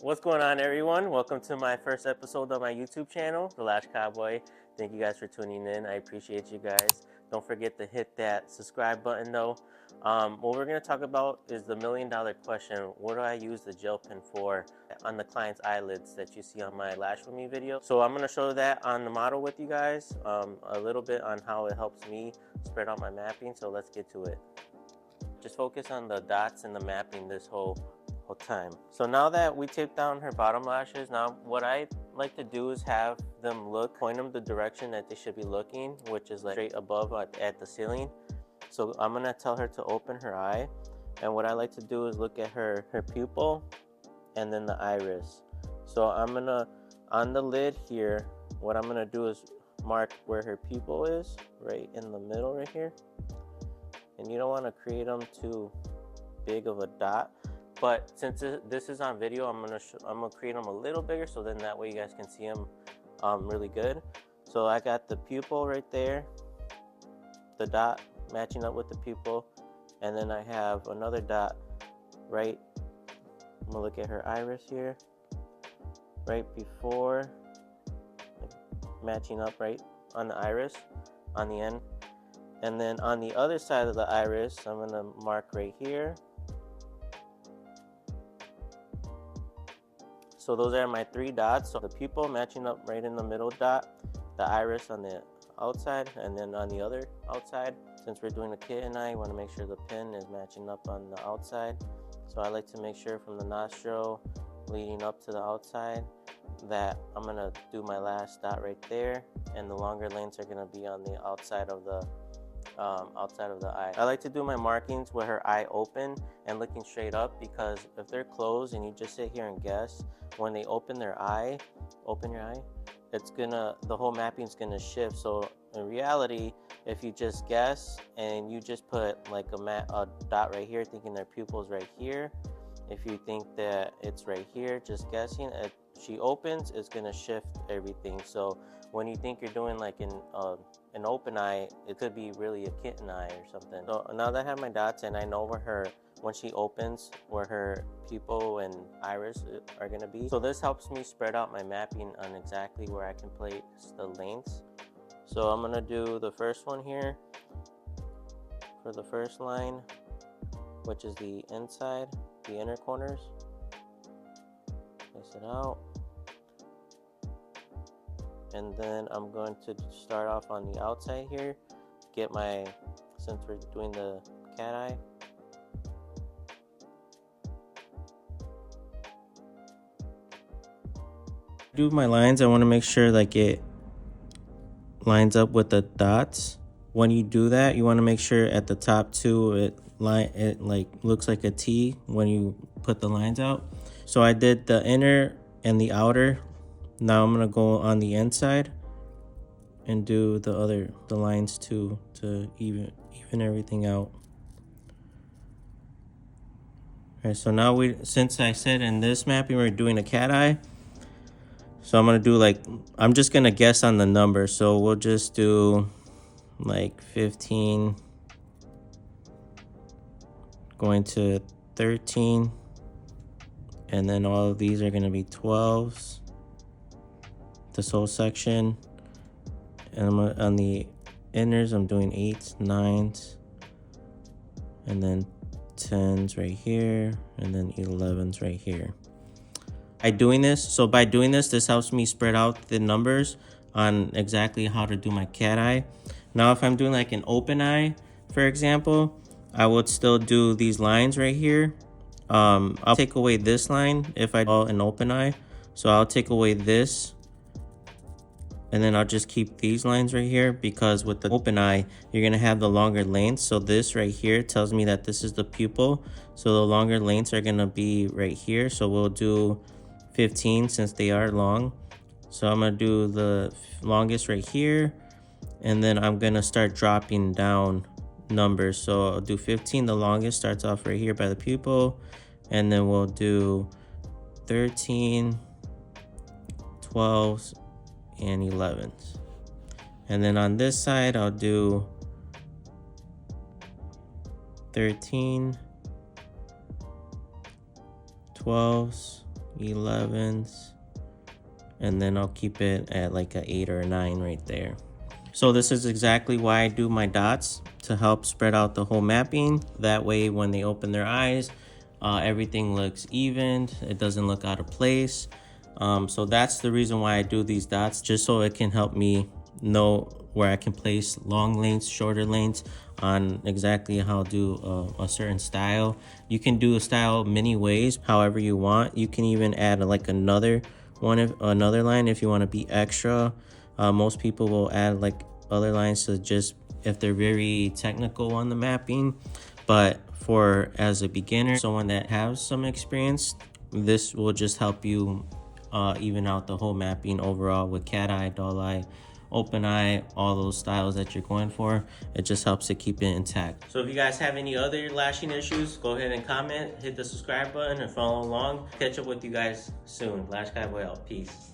What's going on, everyone? Welcome to my first episode of my YouTube channel, The Lash Cowboy. Thank you guys for tuning in. I appreciate you guys. Don't forget to hit that subscribe button though. What we're going to talk about is the $1,000,000 question. What do I use the gel pen for on the client's eyelids that you see on my Lash With Me video? So I'm going to show that on the model with you guys, a little bit on how it helps me spread out my mapping. So let's get to it. Just focus on the dots and the mapping this whole time. So now that we taped down her bottom lashes, now what I like to do is have them point them the direction that they should be looking, which is like straight above at the ceiling. So I'm gonna tell her to open her eye, and what I like to do is look at her pupil and then the iris. So I'm gonna, on the lid here, what I'm gonna do is mark where her pupil is, right in the middle right here. And you don't want to create them too big of a dot, but since this is on video, I'm gonna create them a little bigger, so then that way you guys can see them really good. So I got the pupil right there, the dot matching up with the pupil, and then I have another dot right. I'm gonna look at her iris here, right before, matching up right on the iris on the end. And then on the other side of the iris, I'm gonna mark right here. So those are my 3 dots. So the pupil matching up right in the middle dot, the iris on the outside, and then on the other outside. Since we're doing a kitten eye, you wanna make sure the pin is matching up on the outside. So I like to make sure from the nostril leading up to the outside that I'm gonna do my last dot right there, and the longer lengths are gonna be on the outside of the eye. I like to do my markings with her eye open and looking straight up, because if they're closed and you just sit here and guess, when they open your eye, the whole mapping's gonna shift. So in reality, if you just guess and you just put like a dot right here thinking their pupil's right here, if you think that it's right here just guessing, she opens, it's gonna shift everything. So when you think you're doing like an open eye, it could be really a kitten eye or something. So now that I have my dots and I know when she opens, where her pupil and iris are gonna be. So this helps me spread out my mapping on exactly where I can place the lengths. So I'm gonna do the first one here for the first line, which is the inside, the inner corners. Place it out. And then I'm going to start off on the outside here, since we're doing the cat eye. Do my lines, I want to make sure like it lines up with the dots. When you do that, you want to make sure at the top too, it like looks like a T when you put the lines out. So I did the inner and the outer. Now I'm gonna go on the inside and do the lines too, to even everything out. Alright, so now since I said in this mapping we're doing a cat eye, so I'm gonna do I'm just gonna guess on the number. So we'll just do like 15 going to 13, and then all of these are gonna be 12s. This whole section, and on the inners I'm doing 8s, 9s, and then 10s right here, and then 11s right here. By doing this, this helps me spread out the numbers on exactly how to do my cat eye. Now if I'm doing like an open eye, for example, I would still do these lines right here. I'll take away this line if I do an open eye, so I'll take away this, and then I'll just keep these lines right here, because with the open eye, you're gonna have the longer lengths. So this right here tells me that this is the pupil. So the longer lengths are gonna be right here. So we'll do 15 since they are long. So I'm gonna do the longest right here, and then I'm gonna start dropping down numbers. So I'll do 15, the longest starts off right here by the pupil, and then we'll do 13, 12s, and 11s. And then on this side I'll do 13, 12s, 11s, and then I'll keep it at like a 8 or a 9 right there. So this is exactly why I do my dots, to help spread out the whole mapping. That way when they open their eyes, everything looks evened, it doesn't look out of place. So that's the reason why I do these dots, just so it can help me know where I can place long lanes, shorter lanes, on exactly how to do a certain style. You can do a style many ways, however you want. You can even add like another line if you want to be extra. Most people will add like other lines to just if they're very technical on the mapping. But for as a beginner, someone that has some experience, this will just help you even out the whole mapping overall with cat eye, doll eye, open eye, all those styles that you're going for. It just helps to keep it intact. So if you guys have any other lashing issues, go ahead and comment, hit the subscribe button, and follow along. Catch up with you guys soon. Lash Cowboy out. Peace.